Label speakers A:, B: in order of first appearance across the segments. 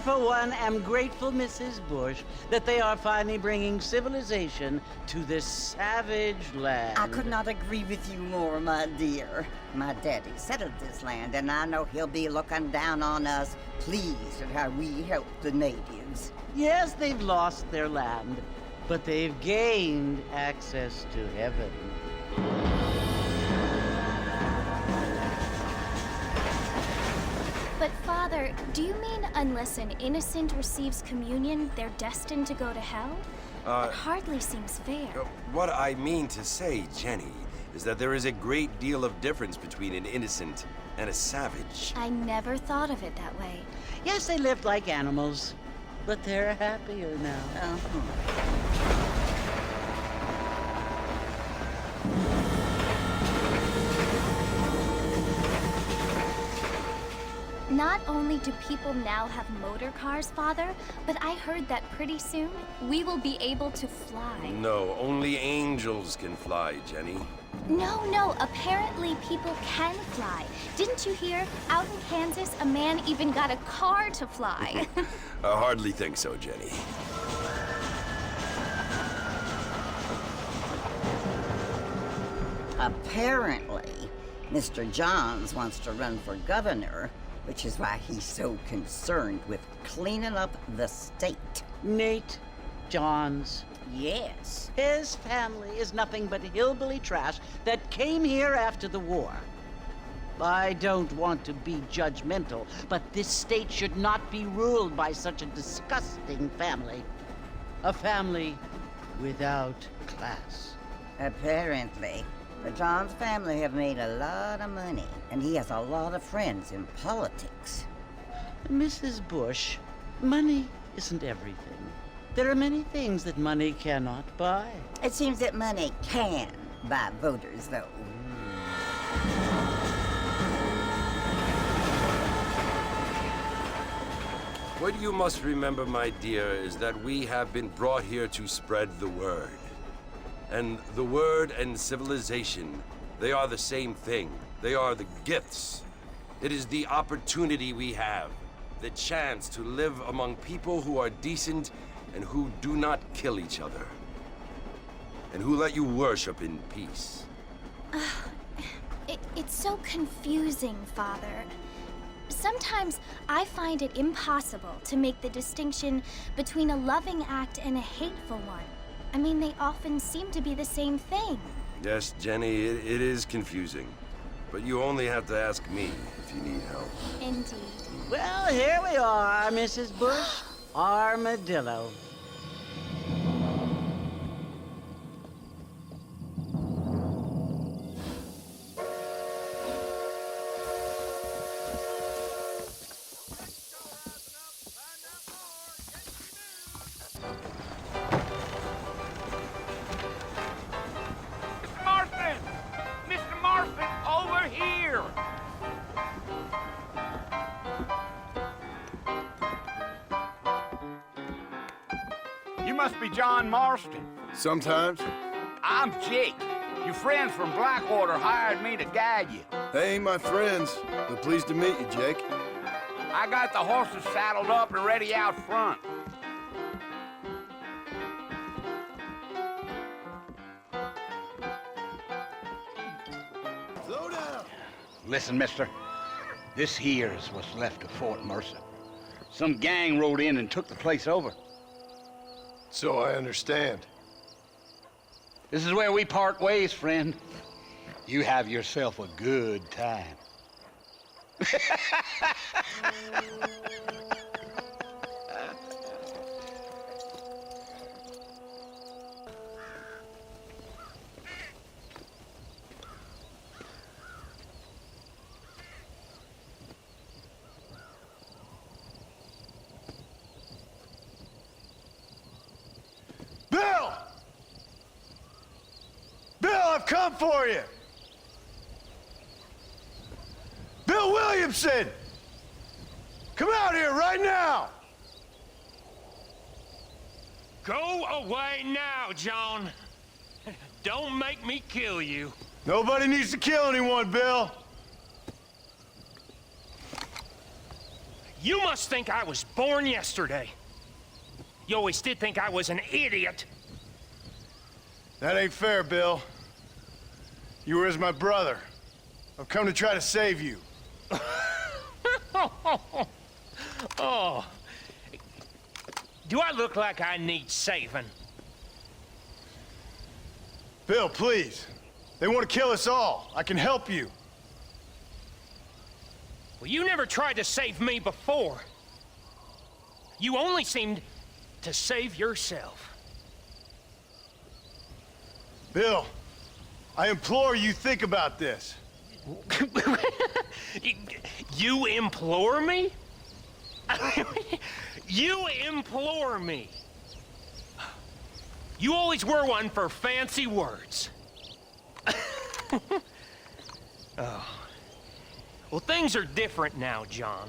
A: for one, am grateful, Mrs. Bush, that they are finally bringing civilization to this savage land.
B: I could not agree with you more, my dear. My daddy settled this land, and I know he'll be looking down on us, pleased at how we help the natives.
A: Yes, they've lost their land, but they've gained access to heaven.
C: But Father, do you mean unless an innocent receives communion, they're destined to go to hell? That hardly seems fair.
D: What I mean to say, Jenny, is that there is a great deal of difference between an innocent and a savage.
C: I never thought of it that way.
A: Yes, they lived like animals, but they're happier now.
C: Not only do people now have motor cars, Father, but I heard that pretty soon we will be able to fly.
D: No, only angels can fly, Jenny.
C: No, apparently people can fly. Didn't you hear? Out in Kansas, a man even got a car to fly.
D: I hardly think so, Jenny.
B: Apparently, Mr. Johns wants to run for governor, which is why he's so concerned with cleaning up the state.
A: Nate Johns.
B: Yes.
A: His family is nothing but hillbilly trash that came here after the war. I don't want to be judgmental, but this state should not be ruled by such a disgusting family. A family without class.
B: Apparently. The Johns family have made a lot of money, and he has a lot of friends in politics.
A: Mrs. Bush, money isn't everything. There are many things that money cannot buy.
B: It seems that money can buy voters, though.
D: What you must remember, my dear, is that we have been brought here to spread the word. And the word and civilization, they are the same thing. They are the gifts. It is the opportunity we have, the chance to live among people who are decent and who do not kill each other, and who let you worship in peace.
C: It's so confusing, Father. Sometimes I find it impossible to make the distinction between a loving act and a hateful one. I mean, they often seem to be the same thing.
D: Yes, Jenny, it is confusing. But you only have to ask me if you need help.
C: Indeed.
A: Well, here we are, Mrs. Bush. Armadillo.
E: You must be John Marston.
F: Sometimes.
E: I'm Jake. Your friends from Blackwater hired me to guide you.
F: They ain't my friends, but pleased to meet you, Jake.
E: I got the horses saddled up and ready out front.
F: Slow down.
E: Listen, mister. This here's what's left of Fort Mercer. Some gang rode in and took the place over.
F: So I understand.
E: This is where we part ways, friend. You have yourself a good time.
F: Bill! Bill, I've come for you! Bill Williamson! Come out here right now!
G: Go away now, John. Don't make me kill you.
F: Nobody needs to kill anyone, Bill.
G: You must think I was born yesterday. You always did think I was an idiot.
F: That ain't fair, Bill. You were as my brother. I've come to try to save you.
G: Oh. Do I look like I need saving?
F: Bill, please. They want to kill us all. I can help you.
G: Well, you never tried to save me before. You only seemed to save yourself.
F: Bill, I implore you think about this.
G: You implore me? You implore me. You always were one for fancy words. Oh. Well, things are different now, John.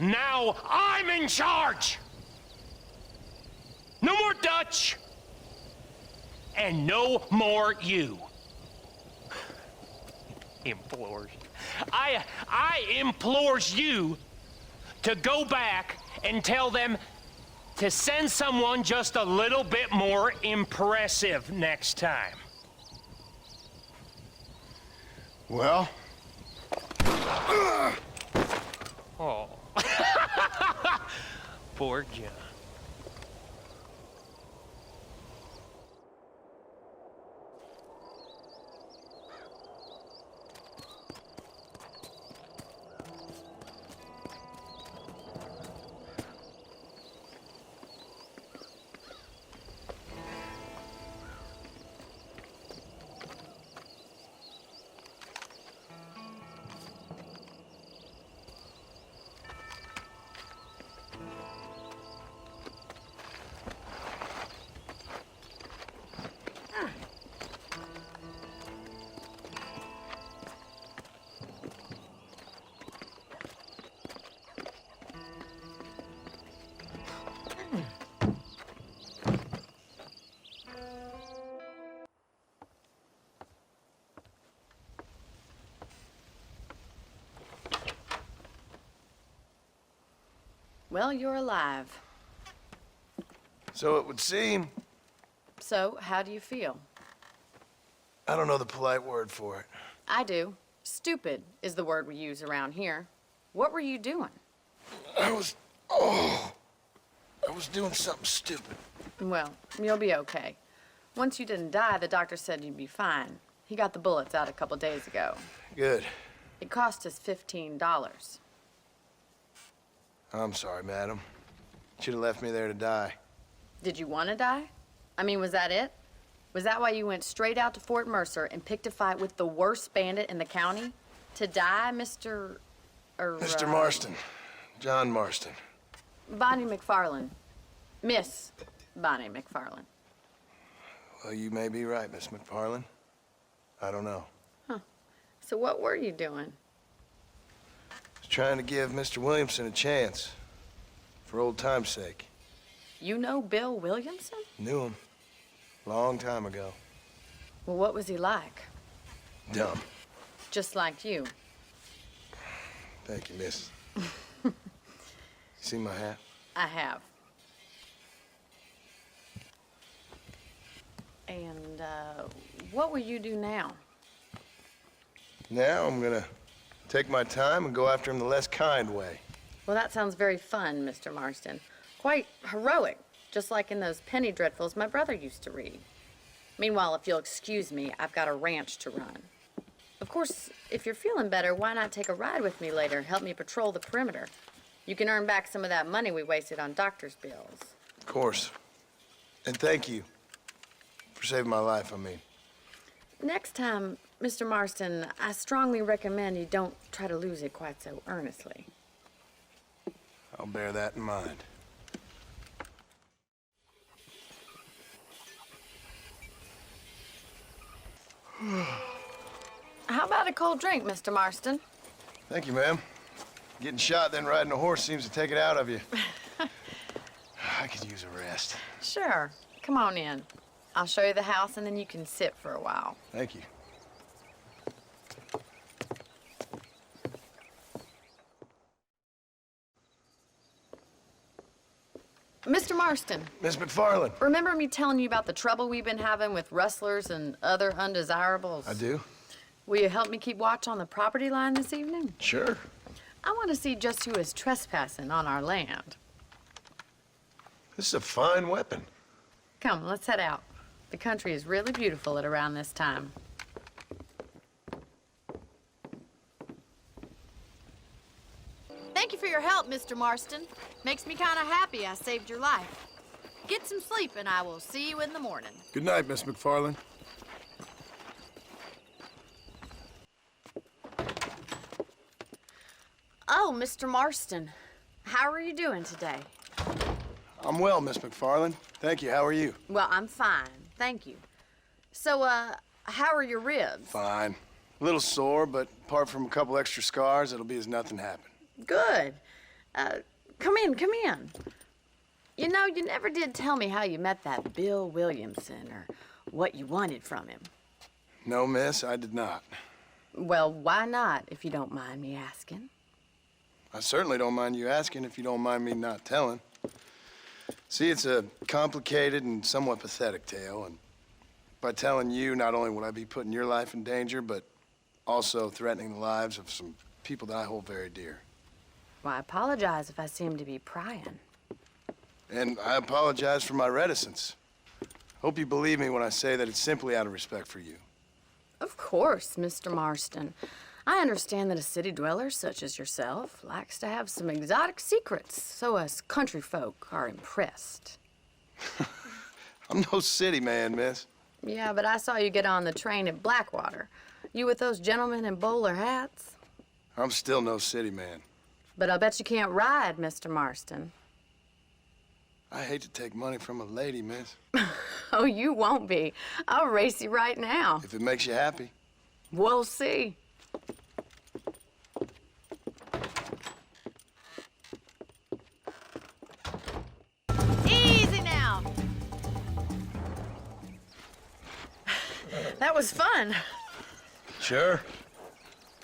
G: Now I'm in charge! No more Dutch! And no more you. Implores. I implores you to go back and tell them to send someone just a little bit more impressive next time.
F: Well?
G: Oh. Poor John.
H: Well, you're alive.
F: So it would seem.
H: So, how do you feel?
F: I don't know the polite word for it.
H: I do. Stupid is the word we use around here. What were you doing?
F: I was doing something stupid.
H: Well, you'll be okay. Once you didn't die, the doctor said you'd be fine. He got the bullets out a couple days ago.
F: Good.
H: It cost us $15.
F: I'm sorry, madam. Should have left me there to die.
H: Did you want to die? I mean, was that it? Was that why you went straight out to Fort Mercer and picked a fight with the worst bandit in the county? To die, Mr.
F: Mr. Marston. John Marston.
H: Bonnie McFarland. Miss Bonnie McFarland.
F: Well, you may be right, Miss McFarland. I don't know.
H: So what were you doing?
F: I was trying to give Mr. Williamson a chance. For old time's sake.
H: You know Bill Williamson?
F: Knew him. Long time ago.
H: Well, what was he like?
F: Dumb.
H: Just like you.
F: Thank you, miss. You see my hat?
H: I have. And, what will you do now?
F: Now I'm gonna take my time and go after him the less kind way.
H: Well, that sounds very fun, Mr. Marston. Quite heroic, just like in those penny dreadfuls my brother used to read. Meanwhile, if you'll excuse me, I've got a ranch to run. Of course, if you're feeling better, why not take a ride with me later and help me patrol the perimeter? You can earn back some of that money we wasted on doctor's bills.
F: Of course. And thank you for saving my life, I mean.
H: Next time, Mr. Marston, I strongly recommend you don't try to lose it quite so earnestly.
F: I'll bear that in mind.
H: How about a cold drink, Mr. Marston?
F: Thank you, ma'am. Getting shot, then riding a horse seems to take it out of you. I could use a rest.
H: Sure. Come on in. I'll show you the house, and then you can sit for a while.
F: Thank you.
H: Mr. Marston,
F: Miss McFarland.
H: remember me telling you about the trouble we've been having with rustlers and other undesirables?
F: I do?
H: Will you help me keep watch on the property line this evening?
F: Sure.
H: I want to see just who is trespassing on our land.
F: This is a fine weapon.
H: Come, let's head out. The country is really beautiful at around this time.
I: Thank you for your help, Mr. Marston. Makes me kind of happy I saved your life. Get some sleep, and I will see you in the morning.
F: Good night, Miss McFarland.
H: Oh, Mr. Marston, how are you doing today?
F: I'm well, Miss McFarland. Thank you. How are you?
H: Well, I'm fine, thank you. So, how are your ribs?
F: Fine. A little sore, but apart from a couple extra scars, it'll be as nothing happened.
H: Good. Come in, come in. You know, you never did tell me how you met that Bill Williamson or what you wanted from him.
F: No, miss, I did not.
H: Well, why not, if you don't mind me asking?
F: I certainly don't mind you asking if you don't mind me not telling. See, it's a complicated and somewhat pathetic tale, and by telling you, not only would I be putting your life in danger, but also threatening the lives of some people that I hold very dear.
H: Well, I apologize if I seem to be prying.
F: And I apologize for my reticence. Hope you believe me when I say that it's simply out of respect for you.
H: Of course, Mr. Marston. I understand that a city dweller such as yourself likes to have some exotic secrets, so us country folk are impressed.
F: I'm no city man, miss.
H: Yeah, but I saw you get on the train at Blackwater. You with those gentlemen in bowler hats?
F: I'm still no city man.
H: But I'll bet you can't ride, Mr. Marston.
F: I hate to take money from a lady, miss.
H: Oh, you won't be. I'll race you right now.
F: If it makes you happy.
H: We'll see.
I: Easy now.
H: That was fun.
F: Sure.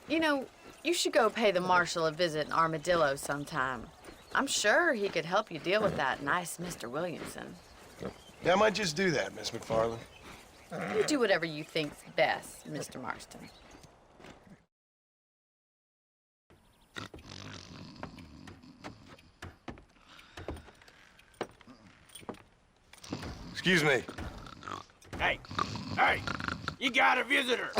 H: You know, you should go pay the marshal a visit in Armadillo sometime. I'm sure he could help you deal with that nice Mr. Williamson.
F: Yeah, I might just do that, Miss McFarland.
H: You do whatever you think's best, Mr. Marston.
F: Excuse me.
J: Hey, hey, you got a visitor.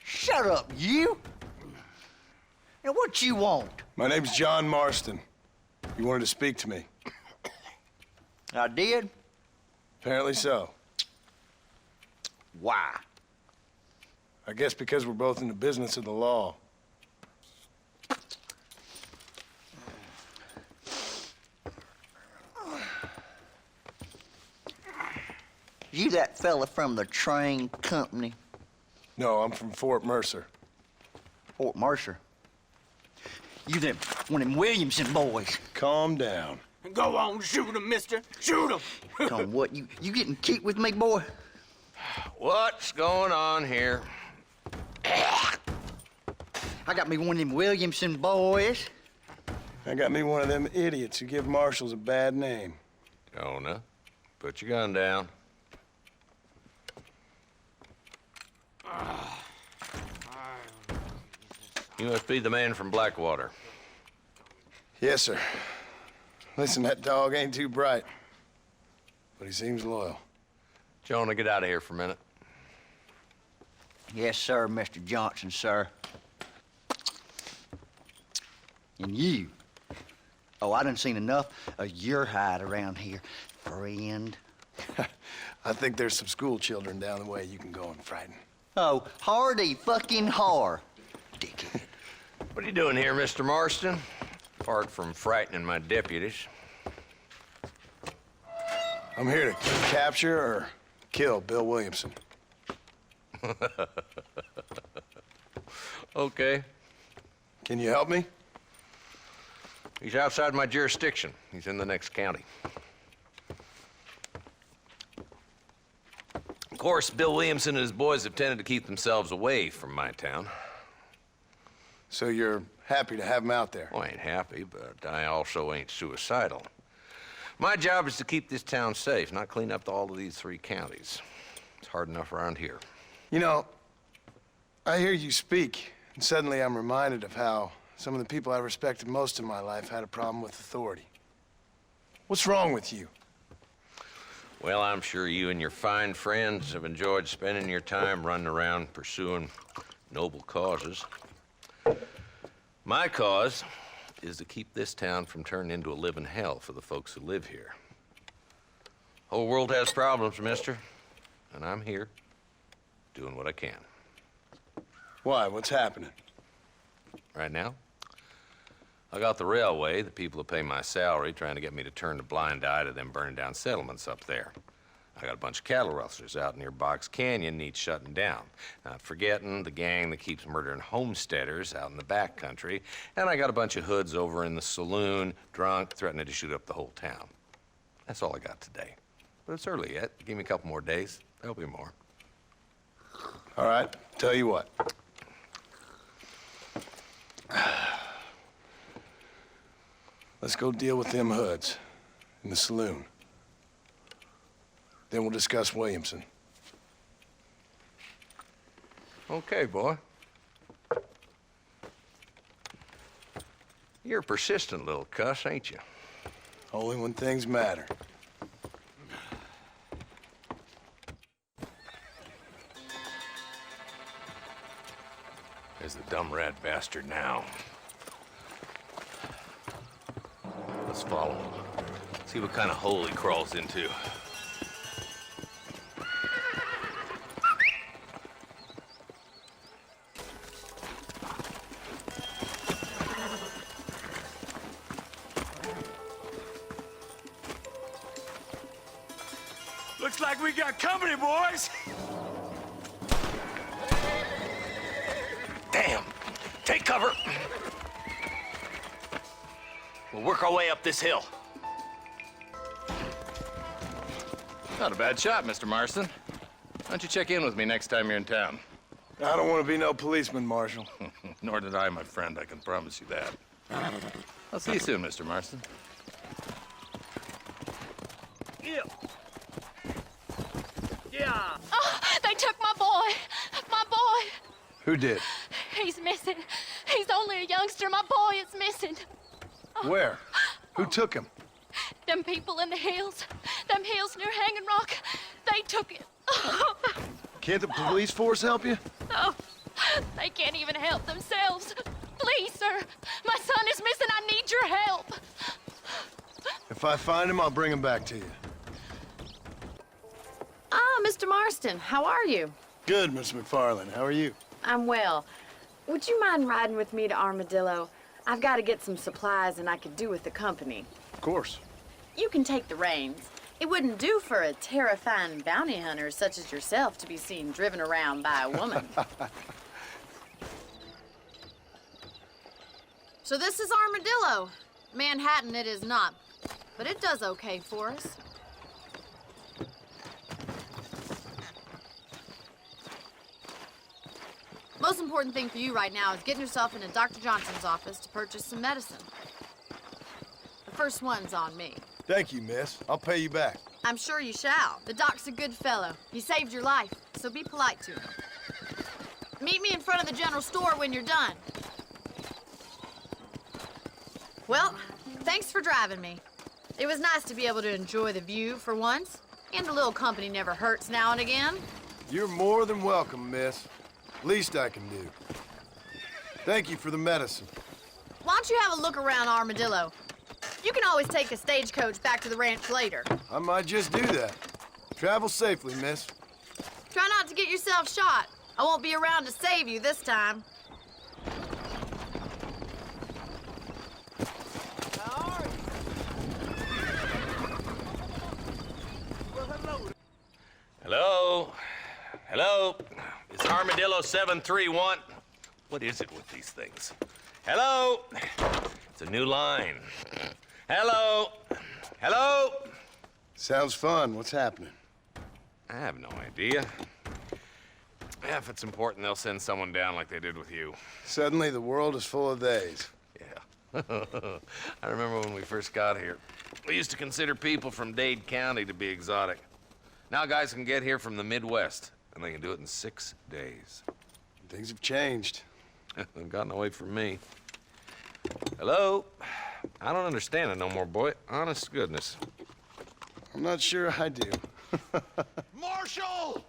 K: Shut up, you! Now, what you want?
F: My name's John Marston. You wanted to speak to me.
K: I did?
F: Apparently so.
K: Why?
F: I guess because we're both in the business of the law.
K: You that fella from the train company?
F: No, I'm from Fort Mercer.
K: Fort Mercer? You them, one of them Williamson boys?
F: Calm down.
J: Go on, shoot him, mister. Shoot him.
K: Come on, what, you getting kicked with me, boy?
J: What's going on here?
K: I got me one of them Williamson boys.
F: I got me one of them idiots who give marshals a bad name.
J: Jonah, put your gun down. You must be the man from Blackwater.
F: Yes, sir. Listen, that dog ain't too bright, but he seems loyal.
J: Jonah, get out of here for a minute.
K: Yes, sir, Mr. Johnson, sir. And you. Oh, I done seen enough of your hide around here, friend.
F: I think there's some school children down the way you can go and frighten.
K: Oh, hardy fucking har. Dickhead.
J: What are you doing here, Mr. Marston? Apart from frightening my deputies.
F: I'm here to capture or kill Bill Williamson.
J: Okay.
F: Can you help me?
J: He's outside my jurisdiction. He's in the next county. Of course, Bill Williamson and his boys have tended to keep themselves away from my town.
F: So you're happy to have him out there?
J: Well, I ain't happy, but I also ain't suicidal. My job is to keep this town safe, not clean up all of these 3 counties. It's hard enough around here.
F: You know, I hear you speak, and suddenly I'm reminded of how some of the people I respected most in my life had a problem with authority. What's wrong with you?
J: Well, I'm sure you and your fine friends have enjoyed spending your time running around pursuing noble causes. My cause is to keep this town from turning into a living hell for the folks who live here. Whole world has problems, mister, and I'm here doing what I can.
F: Why? What's happening?
J: Right now, I got the railway, the people who pay my salary, trying to get me to turn a blind eye to them burning down settlements up there. I got a bunch of cattle rustlers out near Box Canyon needs shutting down. Not forgetting the gang that keeps murdering homesteaders out in the back country. And I got a bunch of hoods over in the saloon, drunk, threatening to shoot up the whole town. That's all I got today. But it's early yet. Give me a couple more days. There'll be more.
F: All right, tell you what. Let's go deal with them hoods in the saloon. Then we'll discuss Williamson.
J: Okay, boy. You're a persistent little cuss, ain't you?
F: Only when things matter.
J: There's the dumb rat bastard now. Let's follow him. See what kind of hole he crawls into.
D: Looks like we got company, boys.
G: Damn! Take cover! We'll work our way up this hill.
L: Not a bad shot, Mr. Marston. Why don't you check in with me next time you're in town?
F: I don't want to be no policeman, Marshal.
L: Nor did I, my friend. I can promise you that. I'll see you soon, Mr. Marston.
G: Yeah. Yeah.
C: Oh, they took my boy. My boy.
F: Who did?
C: He's missing. He's only a youngster. My boy is missing.
F: Where? Who took him?
C: Them people in the hills. Them hills near Hanging Rock. They took it.
F: Can't the police force help you?
C: Oh, they can't even help themselves. Please, sir. My son is missing. I need your help.
F: If I find him, I'll bring him back to you.
H: Ah, Mr. Marston, how are you?
F: Good, Miss McFarland. How are you?
H: I'm well. Would you mind riding with me to Armadillo? I've got to get some supplies and I could do with the company.
F: Of course.
H: You can take the reins. It wouldn't do for a terrifying bounty hunter such as yourself to be seen driven around by a woman.
I: So this is Armadillo. Manhattan it is not, but it does okay for us. Most important thing for you right now is getting yourself into Dr. Johnson's office to purchase some medicine. The first one's on me.
F: Thank you, miss. I'll pay you back.
I: I'm sure you shall. The doc's a good fellow. He saved your life, so be polite to him. Meet me in front of the general store when you're done. Well, thanks for driving me. It was nice to be able to enjoy the view for once, and a little company never hurts now and again.
F: You're more than welcome, miss. Least I can do. Thank you for the medicine.
I: Why don't you have a look around Armadillo? You can always take a stagecoach back to the ranch later.
F: I might just do that. Travel safely, miss.
I: Try not to get yourself shot. I won't be around to save you this time.
J: Hello? Hello? It's Armadillo 731. What is it with these things? Hello? It's a new line. Hello? Hello?
F: Sounds fun. What's happening?
J: I have no idea. Yeah, if it's important, they'll send someone down like they did with you.
F: Suddenly, the world is full of theys.
J: Yeah. I remember when we first got here. We used to consider people from Dade County to be exotic. Now guys can get here from the Midwest, and they can do it in 6 days.
F: Things have changed.
J: They've gotten away from me. Hello? I don't understand it no more, boy. Honest to goodness.
F: I'm not sure I do.
M: Marshal!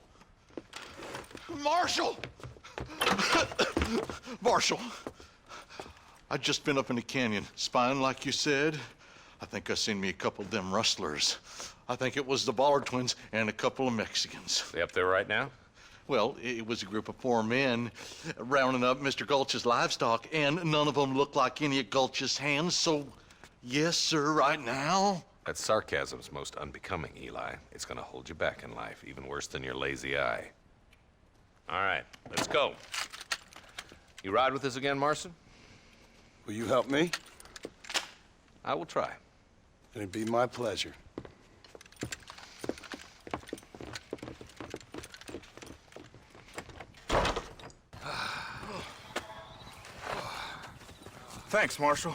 M: Marshal! Marshal! I just been up in the canyon, spying like you said. I think I seen me a couple of them rustlers. I think it was the Ballard twins and a couple of Mexicans.
J: They up there right now?
M: Well, it was a group of 4 men rounding up Mr. Gulch's livestock, and none of them looked like any of Gulch's hands, so yes, sir, right now.
J: That sarcasm's most unbecoming, Eli. It's gonna hold you back in life, even worse than your lazy eye. All right, let's go. You ride with us again, Marston?
F: Will you help me?
J: I will try.
F: It'd be my pleasure.
N: Thanks, Marshal.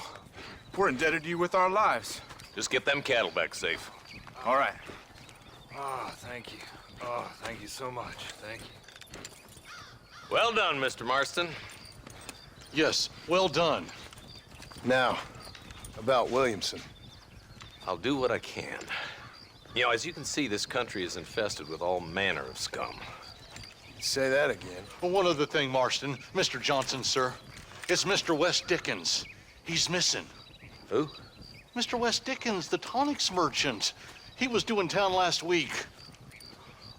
N: We're indebted to you with our lives.
J: Just get them cattle back safe.
N: All right.
D: Oh, thank you. Oh, thank you so much. Thank you.
J: Well done, Mr. Marston.
M: Yes, well done.
F: Now, about Williamson.
J: I'll do what I can. You know, as you can see, this country is infested with all manner of scum.
F: Say that again.
M: Well, one other thing, Marston. Mr. Johnson, sir. It's Mr. Wes Dickens. He's missing.
J: Who?
M: Mr. Wes Dickens, the tonics merchant. He was due in town last week.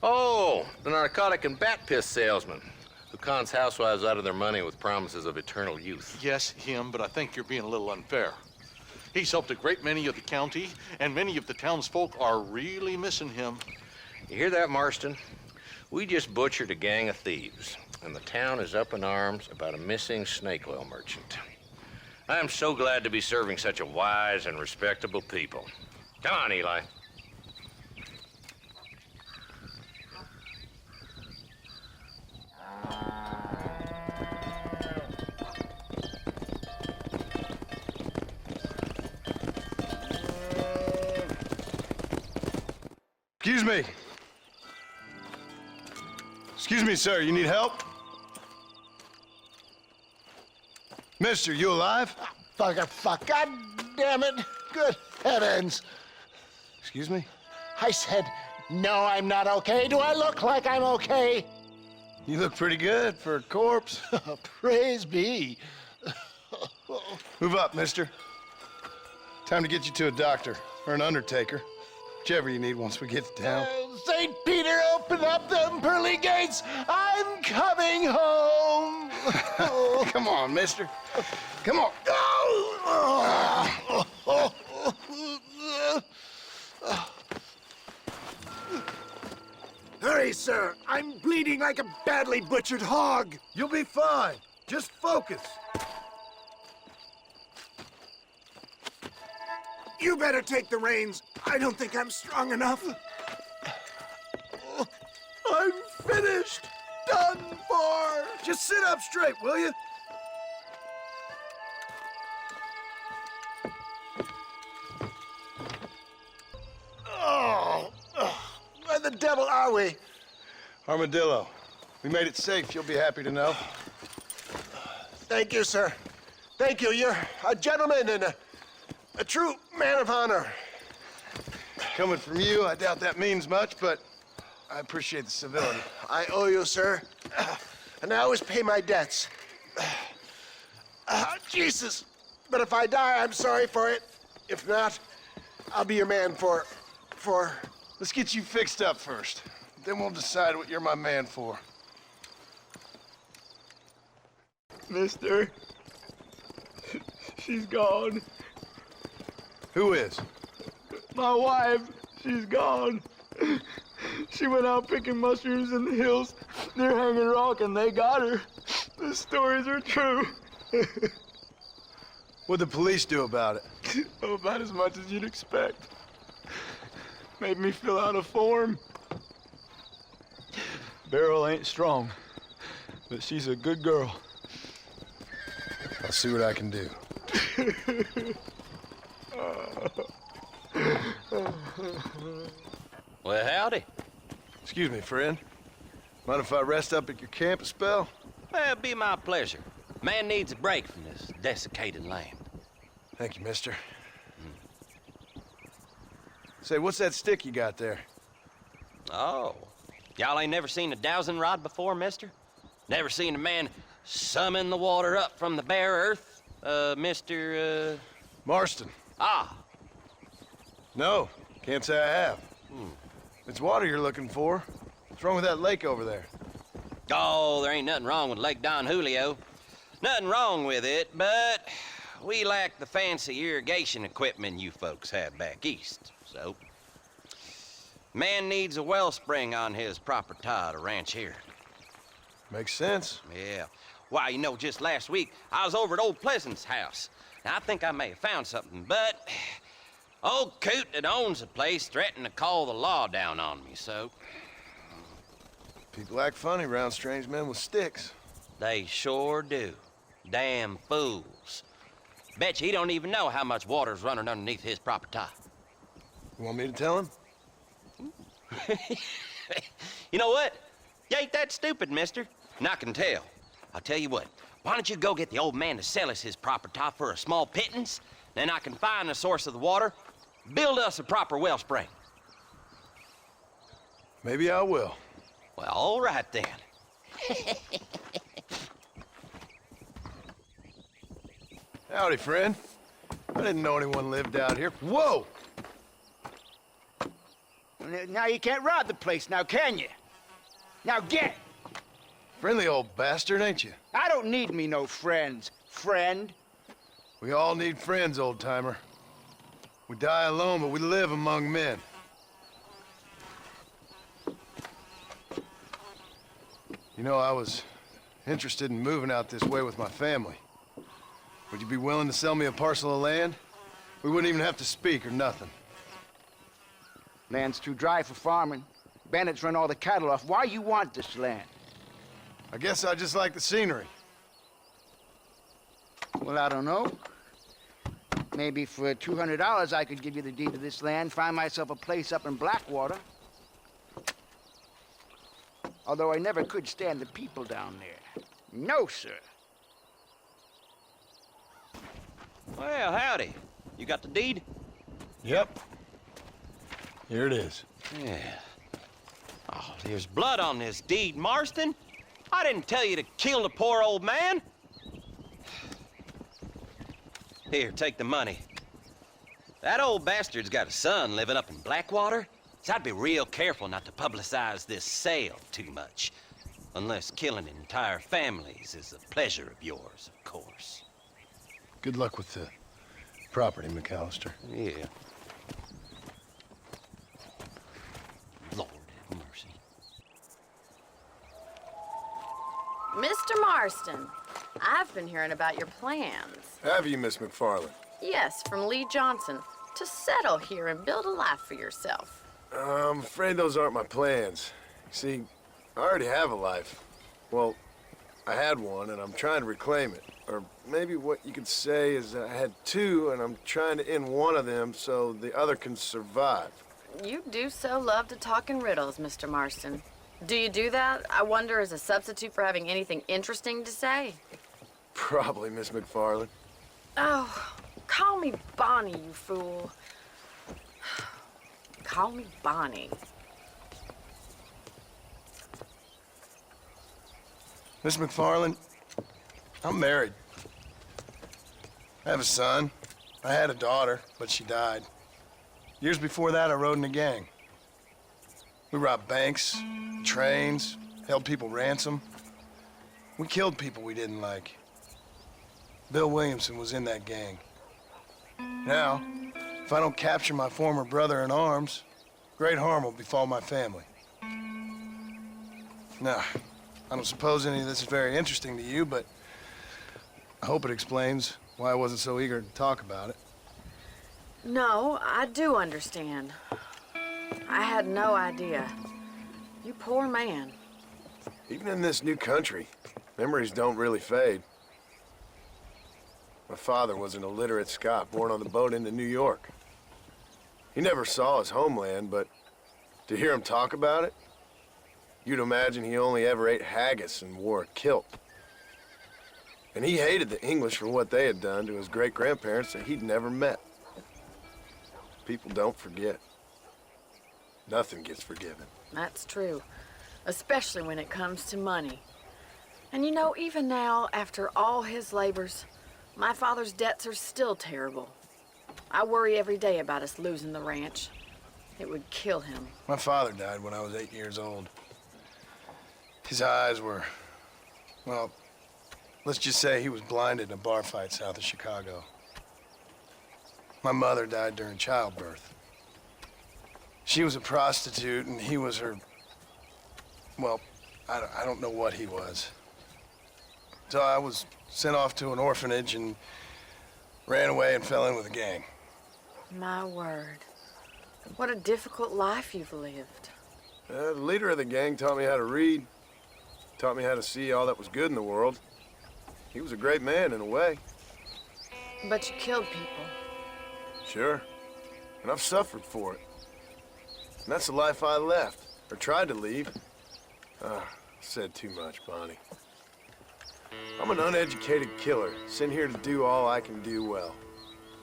J: Oh, the narcotic and bat piss salesman who cons housewives out of their money with promises of eternal youth.
M: Yes, him, but I think you're being a little unfair. He's helped a great many of the county, and many of the townsfolk are really missing him.
J: You hear that, Marston? We just butchered a gang of thieves, and the town is up in arms about a missing snake oil merchant. I am so glad to be serving such a wise and respectable people. Come on, Eli.
F: Excuse me. Excuse me, sir. You need help? Mister, you alive?
O: Fuck. God damn it. Good heavens.
F: Excuse me?
O: I said, no, I'm not okay. Do I look like I'm okay?
F: You look pretty good for a corpse.
O: Praise be.
F: Move up, mister. Time to get you to a doctor or an undertaker. Whichever you need once we get to town.
O: St. Peter, open up them pearly gates. I'm coming home.
F: Come on, mister. Come on.
O: Hurry, sir. I'm bleeding like a badly butchered hog.
F: You'll be fine. Just focus.
O: You better take the reins. I don't think I'm strong enough. I'm finished. Done for.
F: Just sit up straight, will you?
O: Where the devil are we?
F: Armadillo. We made it safe, you'll be happy to know.
O: Thank you, sir. Thank you. You're a gentleman and a true man of honor.
F: Coming from you, I doubt that means much, but I appreciate the civility.
O: I owe you, sir. And I always pay my debts. Jesus. But if I die, I'm sorry for it. If not, I'll be your man for...
F: Let's get you fixed up first. Then we'll decide what you're my man for.
N: Mister, she's gone.
F: Who is?
N: My wife, she's gone. She went out picking mushrooms in the hills near Hanging Rock, and they got her. The stories are true.
F: What'd the police do about it?
N: Oh, about as much as you'd expect. Made me fill out a form. Beryl ain't strong. but she's a good girl.
F: I'll see what I can do.
P: Well, howdy.
F: Excuse me, friend. Mind if I rest up at your camp a spell?
P: Well, it'd be my pleasure. Man needs a break from this desiccated land.
F: Thank you, mister. Say, what's that stick you got there?
P: Oh. Y'all ain't never seen a dowsing rod before, mister? Never seen a man summon the water up from the bare earth? Mr.
F: Marston.
P: Ah.
F: No, can't say I have. It's water you're looking for. What's wrong with that lake over there?
P: Oh, there ain't nothing wrong with Lake Don Julio. Nothing wrong with it, but we lack the fancy irrigation equipment you folks have back east, so. Man needs a wellspring on his property to ranch here.
F: Makes sense.
P: Yeah. Why, you know, just last week, I was over at Old Pleasant's house. Now, I think I may have found something, but old coot that owns the place threatened to call the law down on me, so.
F: People act funny around strange men with sticks.
P: They sure do. Damn fools. Bet you he don't even know how much water's running underneath his property.
F: You want me to tell him?
P: You know what? You ain't that stupid, mister. And I can tell. I'll tell you what. Why don't you go get the old man to sell us his property for a small pittance? Then I can find the source of the water, build us a proper wellspring.
F: Maybe I will.
P: Well, all right then.
F: Howdy, friend. I didn't know anyone lived out here. Whoa!
N: Now you can't rob the place now, can you? Now get!
F: Friendly old bastard, ain't you?
N: I don't need me no friends. Friend?
F: We all need friends, old-timer. We die alone, but we live among men. You know, I was interested in moving out this way with my family. Would you be willing to sell me a parcel of land? We wouldn't even have to speak or nothing.
N: Land's too dry for farming. Bandits run all the cattle off. Why you want this land?
F: I guess I just like the scenery.
N: Well, I don't know. Maybe for $200 I could give you the deed to this land, find myself a place up in Blackwater. Although I never could stand the people down there. No, sir.
P: Well, howdy. You got the deed?
F: Yep. Here it is.
P: Yeah. Oh, there's blood on this deed, Marston. I didn't tell you to kill the poor old man. Here, take the money. That old bastard's got a son living up in Blackwater, so I'd be real careful not to publicize this sale too much. Unless killing entire families is a pleasure of yours, of course.
F: Good luck with the property, McAllister.
P: Yeah. Lord have mercy.
H: Mr. Marston, I've been hearing about your plans.
F: Have you, Miss McFarland?
H: Yes, from Lee Johnson, to settle here and build a life for yourself.
F: I'm afraid those aren't my plans. You see, I already have a life. Well, I had one, and I'm trying to reclaim it. Or maybe what you could say is I had two, and I'm trying to end one of them so the other can survive.
H: You do so love to talk in riddles, Mr. Marston. Do you do that, I wonder, as a substitute for having anything interesting to say?
F: Probably, Miss McFarland.
H: Oh, call me Bonnie, you fool. Call me Bonnie.
F: Miss McFarland, I'm married. I have a son. I had a daughter, but she died. Years before that, I rode in a gang. We robbed banks, trains, held people ransom. We killed people we didn't like. Bill Williamson was in that gang. Now, if I don't capture my former brother in arms, great harm will befall my family. Now, I don't suppose any of this is very interesting to you, but I hope it explains why I wasn't so eager to talk about it.
H: No, I do understand. I had no idea. You poor man.
F: Even in this new country, memories don't really fade. My father was an illiterate Scot born on the boat into New York. He never saw his homeland, but to hear him talk about it, you'd imagine he only ever ate haggis and wore a kilt. And he hated the English for what they had done to his great-grandparents that he'd never met. People don't forget. Nothing gets forgiven.
H: That's true, especially when it comes to money. And you know, even now, after all his labors, my father's debts are still terrible. I worry every day about us losing the ranch. It would kill him.
F: My father died when I was 8 years old. His eyes were, well, let's just say he was blinded in a bar fight south of Chicago. My mother died during childbirth. She was a prostitute, and he was her, well, I don't know what he was. So I was sent off to an orphanage and ran away and fell in with a gang.
H: My word. What a difficult life you've lived.
F: The leader of the gang taught me how to read, taught me how to see all that was good in the world. He was a great man in a way.
H: But you killed people.
F: Sure. And I've suffered for it. And that's the life I left, or tried to leave. Said too much, Bonnie. I'm an uneducated killer, sent here to do all I can do well.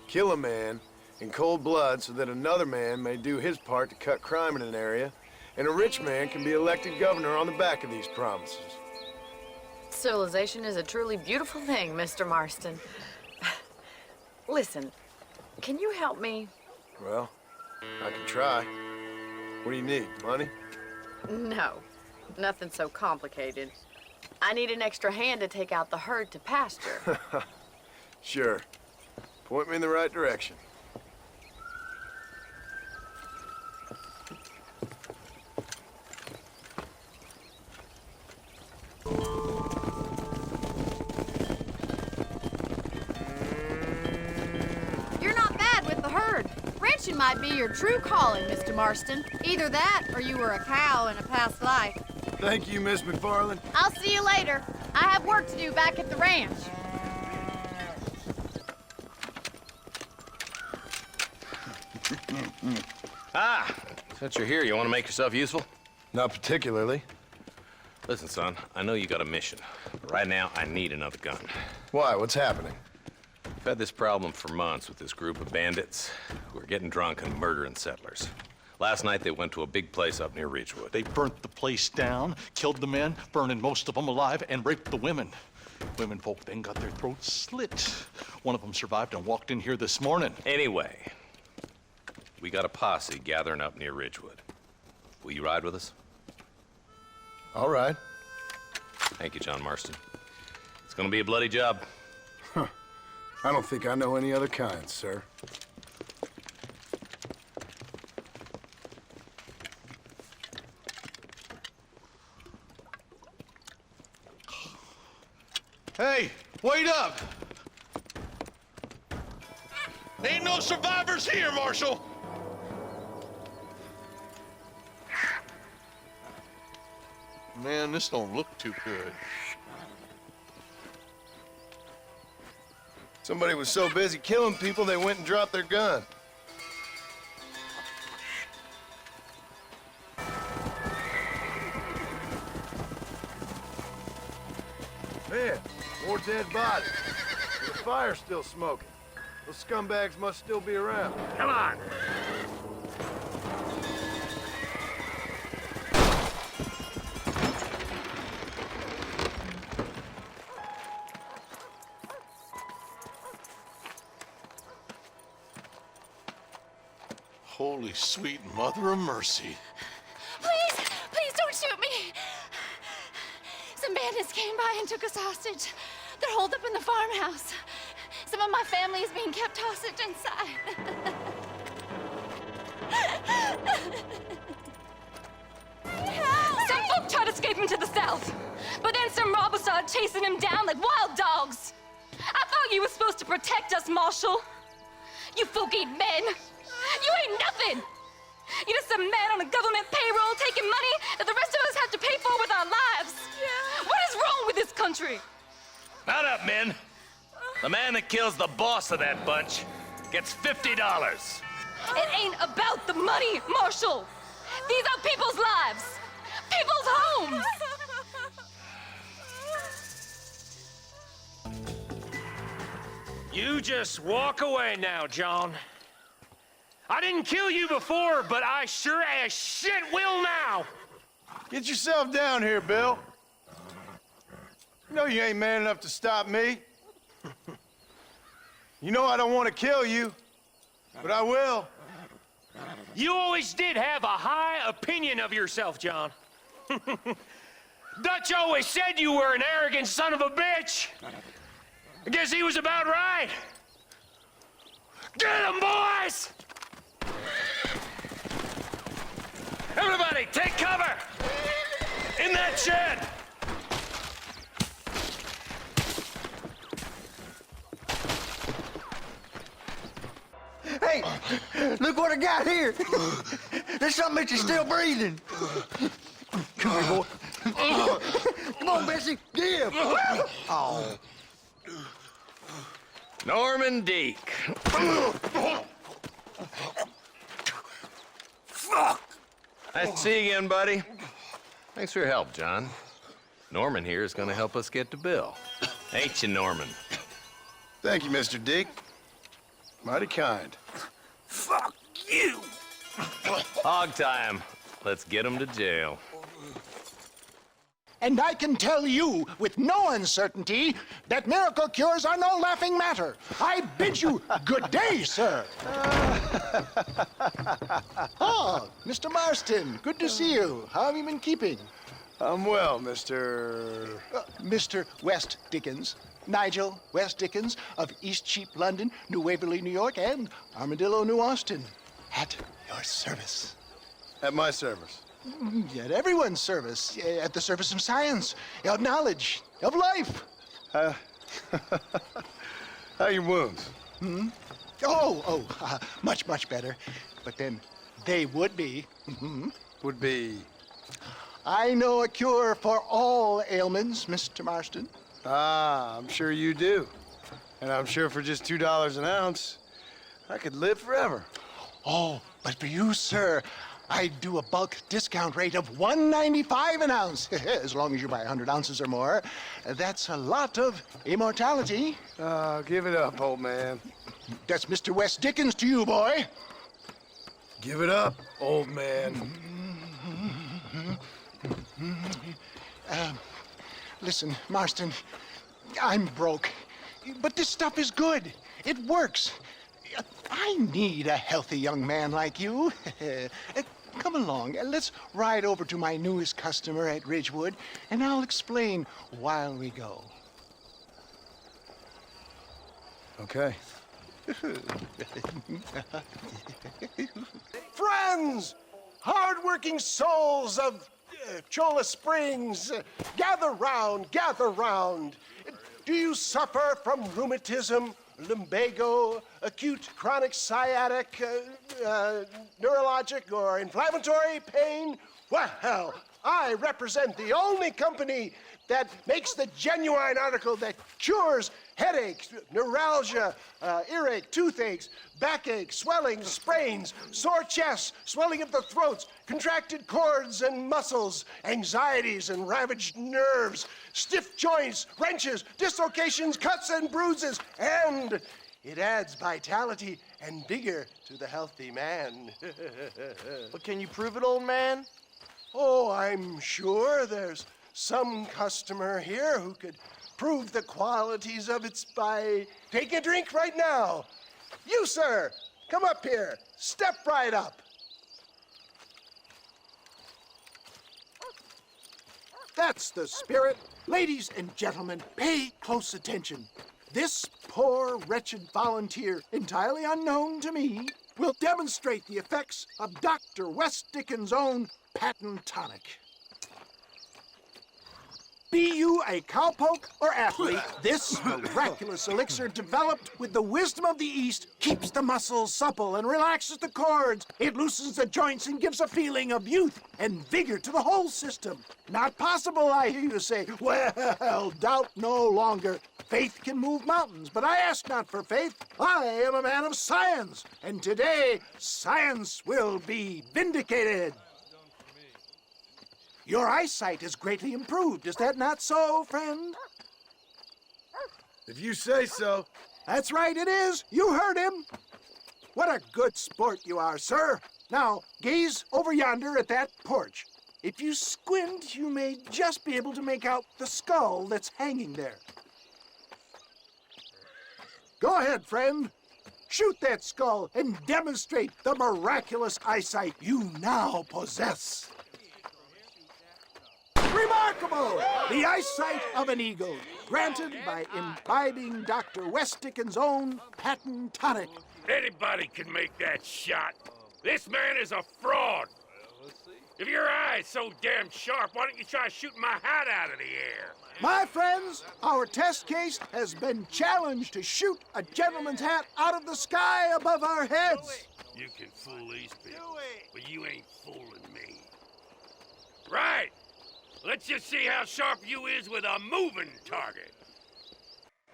F: Kill a man in cold blood so that another man may do his part to cut crime in an area, and a rich man can be elected governor on the back of these promises.
H: Civilization is a truly beautiful thing, Mr. Marston. Listen, can you help me?
F: Well, I can try. What do you need, money?
H: No, nothing so complicated. I need an extra hand to take out the herd to pasture.
F: Sure. Point me in the right direction.
I: You're not bad with the herd. Ranching might be your true calling, Mr. Marston. Either that, or you were a cow in a past life.
F: Thank you, Miss McFarland.
I: I'll see you later. I have work to do back at the ranch.
J: Since you're here, you want to make yourself useful?
F: Not particularly.
J: Listen, son, I know you got a mission, but right now I need another gun.
F: Why? What's happening?
J: I've had this problem for months with this group of bandits who are getting drunk and murdering settlers. Last night, they went to a big place up near Ridgewood.
M: They burnt the place down, killed the men, burning most of them alive, and raped the women. Women folk then got their throats slit. One of them survived and walked in here this morning.
J: Anyway, we got a posse gathering up near Ridgewood. Will you ride with us?
F: All right.
J: Thank you, John Marston. It's gonna be a bloody job.
F: Huh. I don't think I know any other kind, sir.
M: Hey, wait up! Ain't no survivors here, Marshal! Man, this don't look too good.
F: Somebody was so busy killing people, they went and dropped their gun. Man, more dead bodies. The fire's still smoking. Those scumbags must still be around.
G: Come on.
M: Holy sweet mother of mercy.
C: Please, please don't shoot me. Some bandits came by and took us hostage. They're holed up in the farmhouse. Some of my family is being kept hostage inside. Some folk tried escaping to the south, but then some robbers started chasing him down like wild dogs. I thought you were supposed to protect us, Marshal. You folk ain't men. You ain't nothing. You're just some man on a government payroll taking money that the rest of us have to pay for with our lives.
Q: country.
L: Mount up, men. The man that kills the boss of that bunch gets $50.
Q: It ain't about the money, Marshal. These are people's lives, people's homes.
G: You just walk away now, John. I didn't kill you before, but I sure as shit will now.
F: Get yourself down here, Bill. You know you ain't man enough to stop me. You know I don't want to kill you, but I will.
G: You always did have a high opinion of yourself, John. Dutch always said you were an arrogant son of a bitch. I guess he was about right. Get him, boys! Everybody, take cover! In that shed!
K: Hey, look what I got here. There's something that you're still breathing. Come here, boy. Come on, Bessie, give. Oh.
J: Norman Deek.
F: Fuck!
J: Nice to see you again, buddy. Thanks for your help, John. Norman here is going to help us get to Bill. Ain't you, Norman?
F: Thank you, Mr. Deek. Mighty kind.
O: Fuck you!
J: Hog time. Let's get him to jail.
R: And I can tell you with no uncertainty that miracle cures are no laughing matter. I bid you good day, sir. Oh, Mr. Marston, good to see you. How have you been keeping?
F: I'm well, Mr.
R: Mr. West Dickens. Nigel West Dickens of Eastcheap, London, New Waverly, New York, and Armadillo, New Austin. At your service.
F: At my service.
R: At everyone's service. At the service of science, of knowledge, of life.
F: How are your wounds?
R: Much, much better. But then they would be.
F: Would be?
R: I know a cure for all ailments, Mr. Marston.
F: Ah, I'm sure you do. And I'm sure for just $2 an ounce, I could live forever.
R: Oh, but for you, sir, I'd do a bulk discount rate of $1.95 an ounce, as long as you buy 100 ounces or more. That's a lot of immortality.
F: Give it up, old man.
R: That's Mr. West Dickens to you, boy.
F: Give it up, old man.
R: Listen, Marston, I'm broke, but this stuff is good. It works. I need a healthy young man like you. Come along, let's ride over to my newest customer at Ridgewood, and I'll explain while we go.
F: Okay.
O: Friends, hard-working souls of Cholla Springs, gather round, gather round. Do you suffer from rheumatism, lumbago, acute chronic sciatic, neurologic, or inflammatory pain? Well, I represent the only company that makes the genuine article that cures headaches, neuralgia, earache, toothaches, backache, swelling, sprains, sore chests, swelling of the throats, contracted cords and muscles, anxieties and ravaged nerves, stiff joints, wrenches, dislocations, cuts and bruises, and it adds vitality and vigor to the healthy man.
N: But can you prove it, old man?
O: Oh, I'm sure there's some customer here who could prove the qualities of it by taking a drink right now. You, sir, come up here. Step right up. That's the spirit. Ladies and gentlemen, pay close attention. This poor, wretched volunteer, entirely unknown to me, will demonstrate the effects of Dr. West Dickens' own patent tonic. Be you a cowpoke or athlete, this miraculous elixir developed with the wisdom of the East keeps the muscles supple and relaxes the cords. It loosens the joints and gives a feeling of youth and vigor to the whole system. Not possible, I hear you say. Well, doubt no longer. Faith can move mountains, but I ask not for faith. I am a man of science, and today science will be vindicated. Your eyesight is greatly improved. Is that not so, friend?
F: If you say so.
O: That's right, it is. You heard him. What a good sport you are, sir. Now, gaze over yonder at that porch. If you squint, you may just be able to make out the skull that's hanging there. Go ahead, friend. Shoot that skull and demonstrate the miraculous eyesight you now possess. Remarkable! The eyesight of an eagle, granted by imbibing Dr. Westickens' own patent tonic.
S: Anybody can make that shot. This man is a fraud. If your eye's so damn sharp, why don't you try shooting my hat out of the air?
O: My friends, our test case has been challenged to shoot a gentleman's hat out of the sky above our heads.
S: You can fool these people, but you ain't fooling me. Right. Let's just see how sharp you is with a moving target.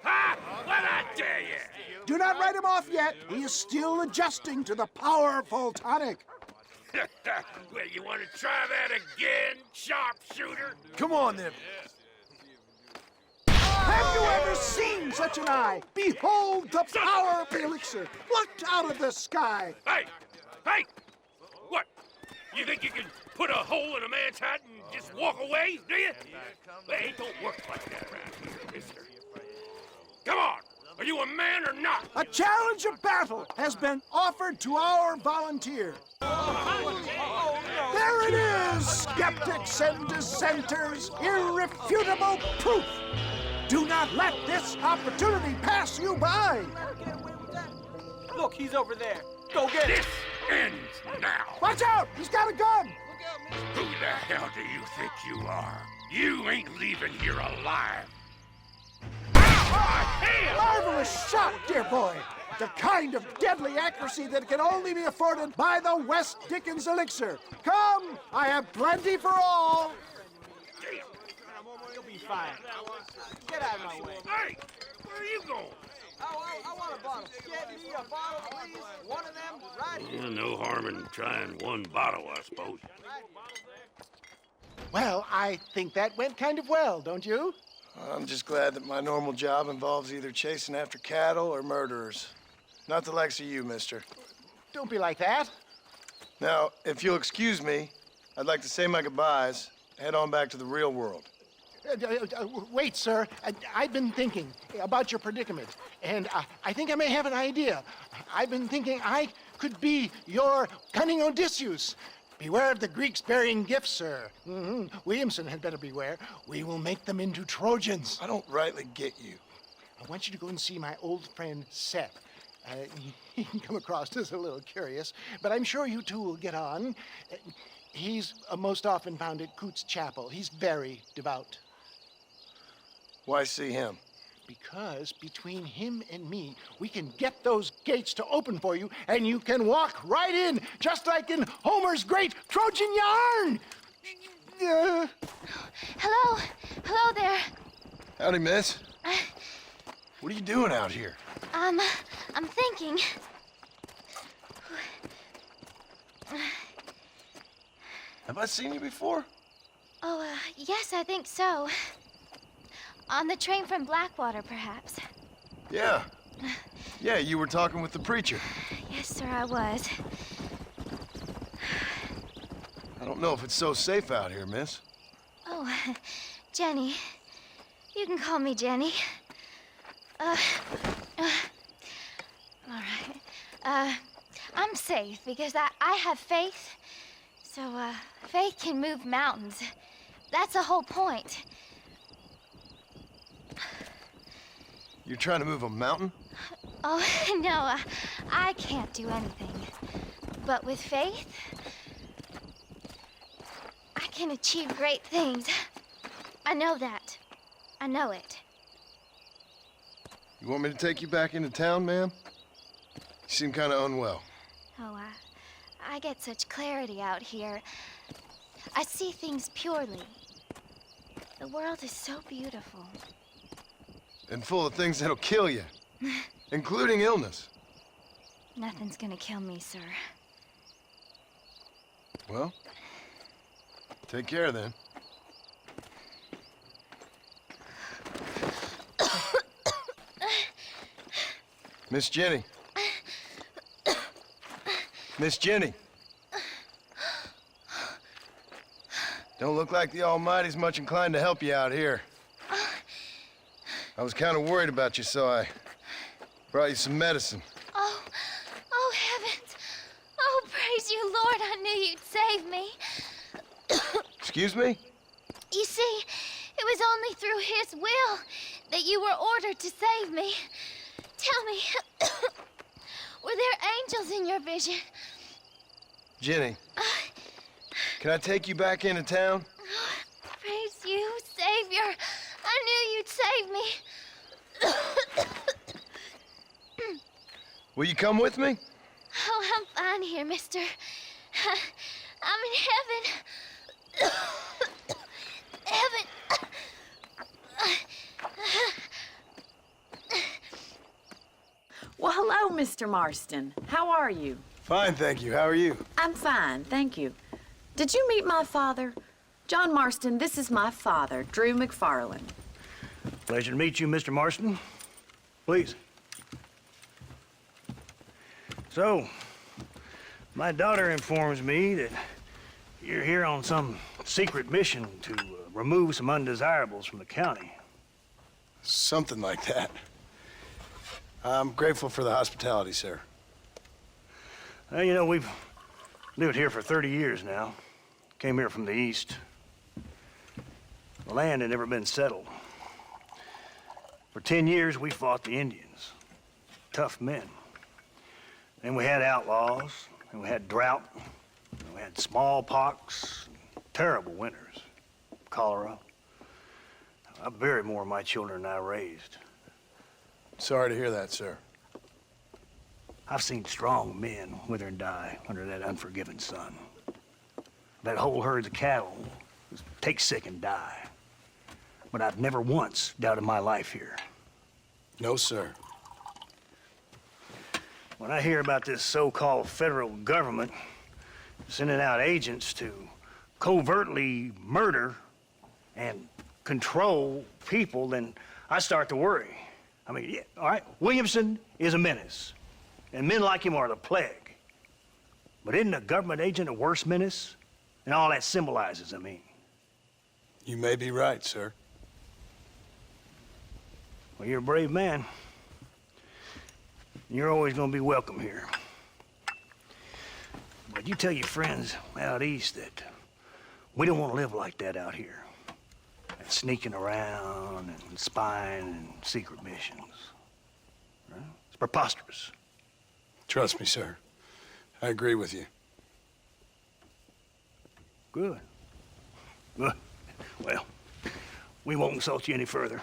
S: Ha! What'd I tell you?
O: Do not write him off yet. He is still adjusting to the powerful tonic.
S: Well, you want to try that again, sharpshooter?
F: Come on, then.
O: Have you ever seen such an eye? Behold the power of the elixir, plucked out of the sky.
S: Hey! Hey! What? You think you can put a hole in a man's hat and just walk away, do you? Hey, it don't work like that around here, mister. Come on! Are you a man or not?
O: A challenge of battle has been offered to our volunteer. There it is, skeptics and dissenters, irrefutable proof. Do not let this opportunity pass you by.
K: Look, he's over there. Go get him.
S: This ends now.
O: Watch out, he's got a gun.
S: Who the hell do you think you are? You ain't leaving here alive.
O: Marvelous shot, dear boy. The kind of deadly accuracy that can only be afforded by the West Dickens elixir. Come, I have plenty for all.
K: You'll be fine. Get out of my way.
S: Hey, where are you going?
K: I want a bottle. Get me a bottle, please. One of them right here.
S: Well, no harm in trying one bottle, I suppose.
O: Well, I think that went kind of well, don't you?
F: I'm just glad that my normal job involves either chasing after cattle or murderers. Not the likes of you, mister.
O: Don't be like that.
F: Now, if you'll excuse me, I'd like to say my goodbyes, head on back to the real world.
O: Wait, sir. I've been thinking about your predicament, and I think I may have an idea. I've been thinking I could be your cunning Odysseus. Beware of the Greeks bearing gifts, sir. Williamson had better beware. We will make them into Trojans.
F: I don't rightly get you.
O: I want you to go and see my old friend Seth. He can come across as a little curious, but I'm sure you two will get on. He's most often found at Coots Chapel. He's very devout.
F: Why see him?
O: Because between him and me, we can get those gates to open for you, and you can walk right in, just like in Homer's great Trojan yarn!
C: Hello? Hello there.
F: Howdy, miss. What are you doing out here?
C: I'm thinking.
F: Have I seen you before?
C: Oh, yes, I think so. On the train from Blackwater, perhaps.
F: Yeah. Yeah, you were talking with the preacher.
C: Yes, sir, I was.
F: I don't know if it's so safe out here, miss.
C: Oh, Jenny. You can call me Jenny. All right. I'm safe because I have faith. So, faith can move mountains. That's the whole point.
F: You're trying to move a mountain?
C: Oh, no, I can't do anything. But with faith, I can achieve great things. I know that. I know it.
F: You want me to take you back into town, ma'am? You seem kind of unwell.
C: Oh, I get such clarity out here. I see things purely. The world is so beautiful.
F: And full of things that'll kill you, including illness.
C: Nothing's gonna kill me, sir.
F: Well, take care then. Miss Jenny. Miss Jenny. Don't look like the Almighty's much inclined to help you out here. I was kind of worried about you, so I brought you some medicine.
C: Oh, oh heavens. Oh, praise you, Lord. I knew you'd save me.
F: Excuse me?
C: You see, it was only through his will that you were ordered to save me. Tell me, were there angels in your vision?
F: Jenny, can I take you back into town?
C: Praise you, Savior. I knew you'd save me.
F: Will you come with me?
C: Oh, I'm fine here, mister. I'm in heaven. Heaven.
H: Well, hello, Mr. Marston. How are you?
F: Fine, thank you. How are you?
H: I'm fine, thank you. Did you meet my father? John Marston, this is my father, Drew McFarland.
T: Pleasure to meet you, Mr. Marston. Please. So, my daughter informs me that you're here on some secret mission to remove some undesirables from the county.
F: Something like that. I'm grateful for the hospitality, sir.
T: Well, you know, we've lived here for 30 years now. Came here from the east. The land had never been settled. For 10 years, we fought the Indians. Tough men. Then we had outlaws, and we had drought, and we had smallpox, terrible winters, cholera. I buried more of my children than I raised.
F: Sorry to hear that, sir.
T: I've seen strong men wither and die under that unforgiving sun. That whole herds of cattle take sick and die. But I've never once doubted my life here.
F: No, sir.
T: When I hear about this so-called federal government sending out agents to covertly murder and control people, then I start to worry. I mean, yeah, all right, Williamson is a menace, and men like him are the plague. But isn't a government agent a worse menace? And all that symbolizes, I mean.
F: You may be right, sir.
T: Well, you're a brave man. You're always gonna be welcome here. But you tell your friends out east that we don't want to live like that out here. That sneaking around and spying and secret missions. Right? It's preposterous.
F: Trust me, sir. I agree with you.
T: Good. Good. Well, we won't insult you any further.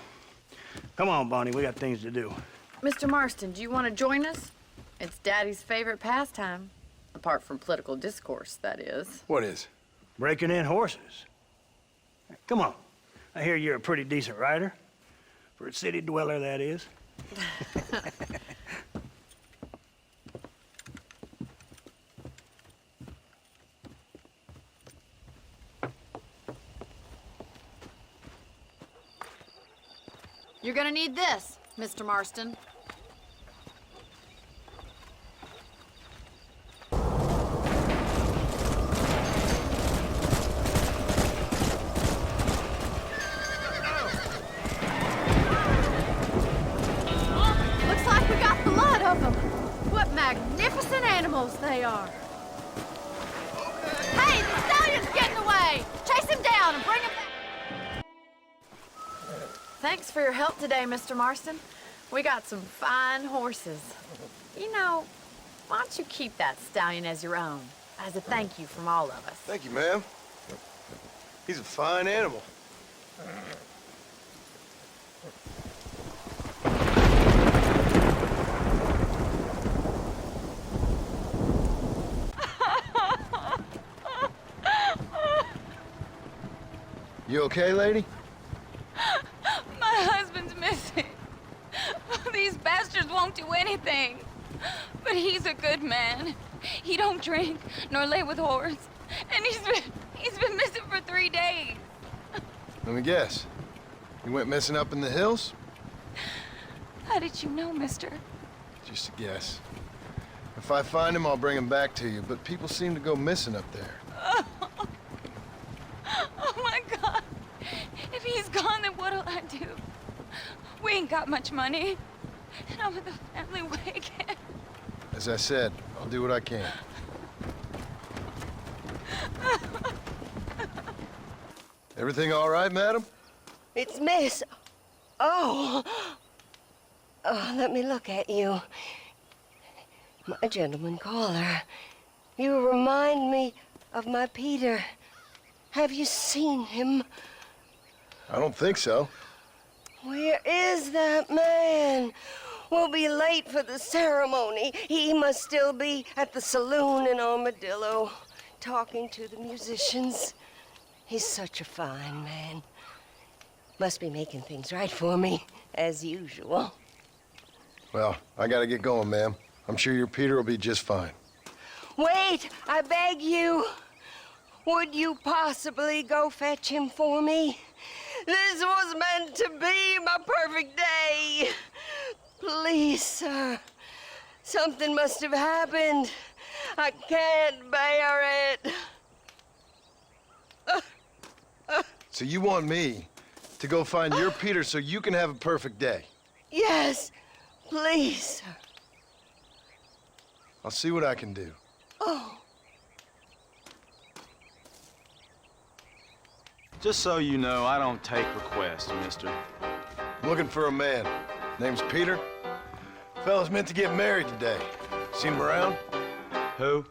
T: Come on, Bonnie, we got things to do.
H: Mr. Marston, do you want to join us? It's Daddy's favorite pastime. Apart from political discourse, that is.
F: What is?
T: Breaking in horses. Come on. I hear you're a pretty decent rider. For a city dweller, that is.
I: You're gonna need this, Mr. Marston. Looks like we got the lot of them. What magnificent animals they are. Hey, the stallion's getting away! Chase him down and bring him back.
H: Thanks for your help today, Mr. Marston. We got some fine horses. You know, why don't you keep that stallion as your own, as a thank you from all of us?
F: Thank you, ma'am. He's a fine animal. You okay, lady?
Q: My husband's missing. These bastards won't do anything. But he's a good man. He don't drink nor lay with whores. And he's been missing for 3 days.
F: Let me guess. He went missing up in the hills?
Q: How did you know, mister?
F: Just a guess. If I find him, I'll bring him back to you, but people seem to go missing up there.
Q: Oh my God. If he's gone, then what'll I do? We ain't got much money. And I'm in the family way again.
F: As I said, I'll do what I can. Everything all right, madam?
U: It's Miss. Oh. Oh, let me look at you. My gentleman caller. You remind me of my Peter. Have you seen him?
F: I don't think so.
U: Where is that man? We'll be late for the ceremony. He must still be at the saloon in Armadillo, talking to the musicians. He's such a fine man. Must be making things right for me, as usual.
F: Well, I gotta get going, ma'am. I'm sure your Peter will be just fine.
U: Wait, I beg you. Would you possibly go fetch him for me? This was meant to be my perfect day. Please, sir. Something must have happened. I can't bear it.
F: So you want me to go find your Peter so you can have a perfect day?
U: Yes, please, sir.
F: I'll see what I can do.
U: Oh.
V: Just so you know, I don't take requests, mister.
F: I'm looking for a man. Name's Peter. Fella's meant to get married today. Seen him around?
V: Who?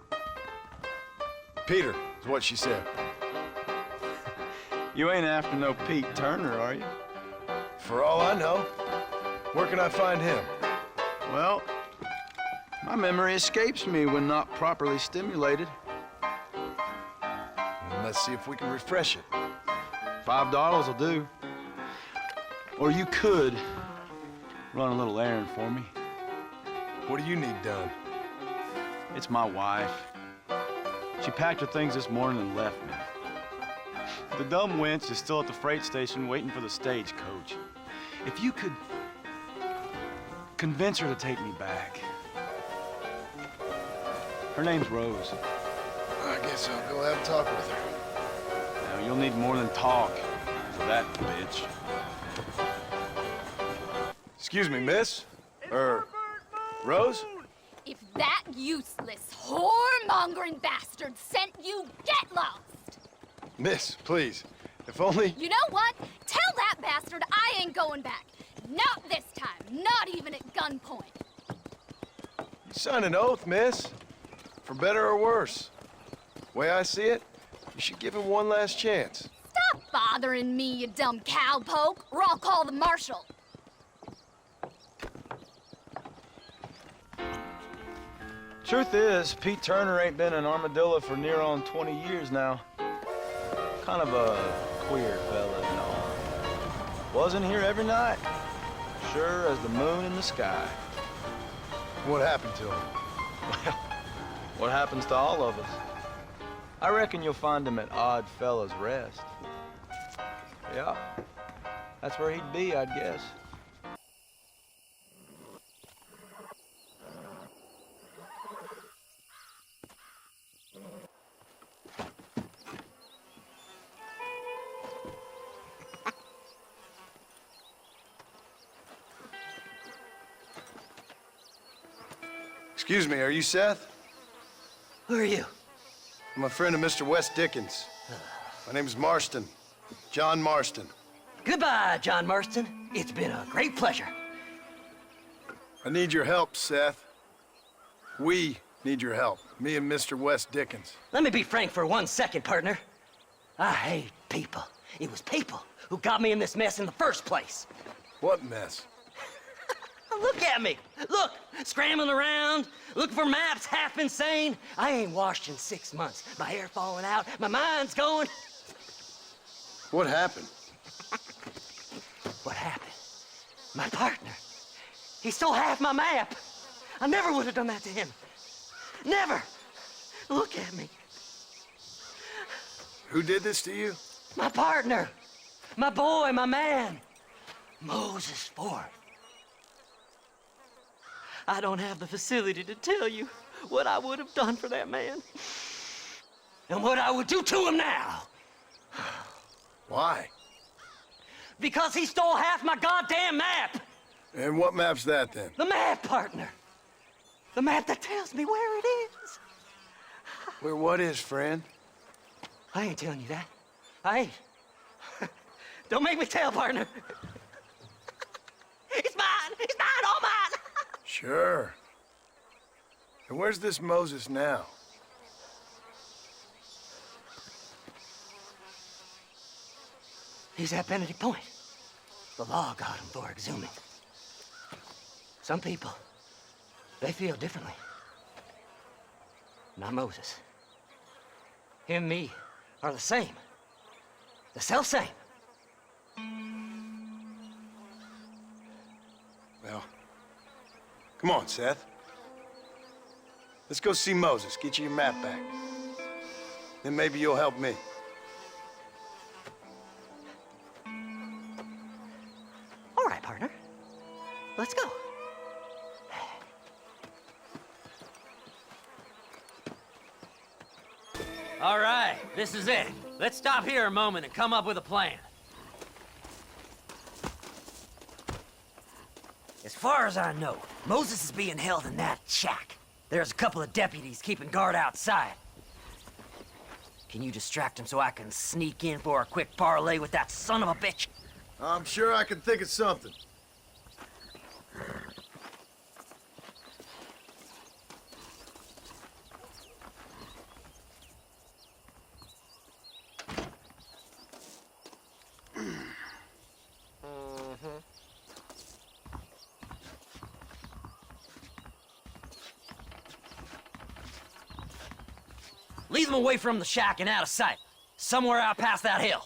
F: Peter, is what she said.
V: You ain't after no Pete Turner, are you?
F: For all I know. Where can I find him?
V: Well, my memory escapes me when not properly stimulated.
F: Let's see if we can refresh it.
V: $5 will do. Or you could run a little errand for me.
F: What do you need done?
V: It's my wife. She packed her things this morning and left me. The dumb wench is still at the freight station waiting for the stagecoach. If you could convince her to take me back. Her name's Rose.
F: I guess I'll go have a talk with her.
V: Now, you'll need more than talk for that bitch.
F: Excuse me, miss? Rose?
Q: If that useless, whoremongering bastard sent you, get lost!
F: Miss, please. If only...
Q: You know what? Tell that bastard I ain't going back. Not this time. Not even at gunpoint.
F: You signed an oath, miss. For better or worse. Way I see it, you should give him one last chance.
Q: Stop bothering me, you dumb cowpoke, or I'll call the marshal.
V: Truth is, Pete Turner ain't been in Armadillo for near on 20 years now. Kind of a queer fella and all. Wasn't here every night. Sure as the moon in the sky.
F: What happened to him?
V: Well, what happens to all of us? I reckon you'll find him at Odd Fella's Rest. Yeah, that's where he'd be, I'd guess.
F: Excuse me, are you Seth?
K: Who are you?
F: I'm a friend of Mr. Wes Dickens. My name's Marston. John Marston.
K: Goodbye, John Marston. It's been a great pleasure.
F: I need your help, Seth. We need your help. Me and Mr. Wes Dickens.
K: Let me be frank for 1 second, partner. I hate people.
A: It was people who got me in this mess in the first place.
F: What mess?
A: Look at me. Look, scrambling around, looking for maps, half insane. I ain't washed in 6 months. My hair falling out, my mind's going.
F: What happened?
A: What happened? My partner. He stole half my map. I never would have done that to him. Never. Look at me.
F: Who did this to you?
A: My partner. My boy, my man. Moses Ford. I don't have the facility to tell you what I would have done for that man. And what I would do to him now.
F: Why?
A: Because he stole half my goddamn map.
F: And what map's that then?
A: The map, partner. The map that tells me where it is.
F: Where what is, friend?
A: I ain't telling you that. I ain't. Don't make me tell, partner. It's mine. It's mine, all mine.
F: Sure. And where's this Moses now?
A: He's at Benedict Point. The law got him for exhuming. Some people, they feel differently. Not Moses. Him and me are the same. The self-same.
F: Well, come on, Seth. Let's go see Moses, get you your map back. Then maybe you'll help me.
A: All right, partner. Let's go.
B: All right, this is it. Let's stop here a moment and come up with a plan. As far as I know, Moses is being held in that shack. There's a couple of deputies keeping guard outside. Can you distract him so I can sneak in for a quick parlay with that son of a bitch?
F: I'm sure I can think of something.
B: Lead them away from the shack and out of sight. Somewhere out past that hill.